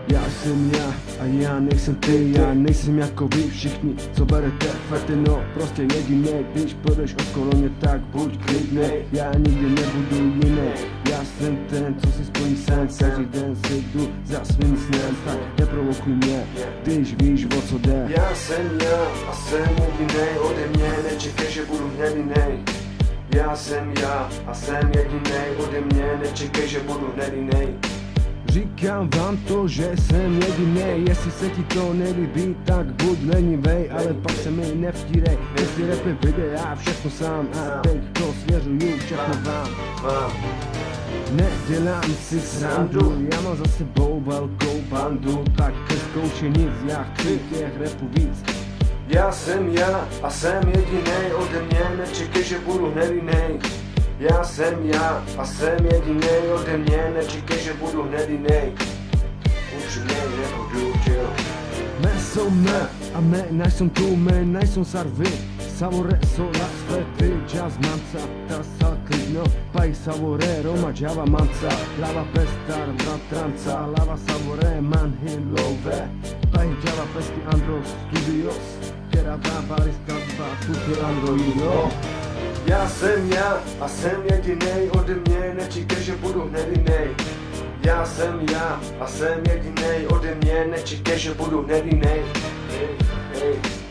Já jsem já a já nejsem ty, já nejsem jako vy všichni, co berete fety, no prostě jedinej. Když půjdeš okolo mě, tak buď klidnej, já nikdy nebudu jiný. Já jsem ten, co si splní sen, každý den si jdu za svým snem. Tak neprovokuj mě, když víš, o co jde. Já jsem já a jsem jedinej, ode mě nečekej, že budu hnedinej. Já jsem já a jsem jedinej, ode mě nečekej, že budu hnedinej. Říkám vám to, že jsem jedinej, jestli se ti to nelíbí, tak buď lenivej, ale pak se mi nevtírej, jestli rapy videa, všechno sám a teď to svěřuju všechno vám. Nedělám si srandu, já mám za sebou velkou bandu, tak ke zkoušení já chci těch rapů víc. Já jsem já a jsem jedinej, ode mě nečekej, že budu hnedinej. Já jsem já a jsem jedinej, ode mě nečekej, že budu hnedinej. Už nebudu chill. Me jsou me a me nejsou tu, me nejsou sarvy. Savore sola svety, jazz manca, tasa klidno, pai savore, Roma java manca, lava pestar, bratranca, lava savore, man hilove, pai java pesti andros studios, kerata barista, tutti androido. Já jsem já a jsem jedinej, ode mě nečekej, že budu hnedinej. Já jsem já a jsem jedinej, ode mě nečekej, že budu hnedinej. Hey, hey.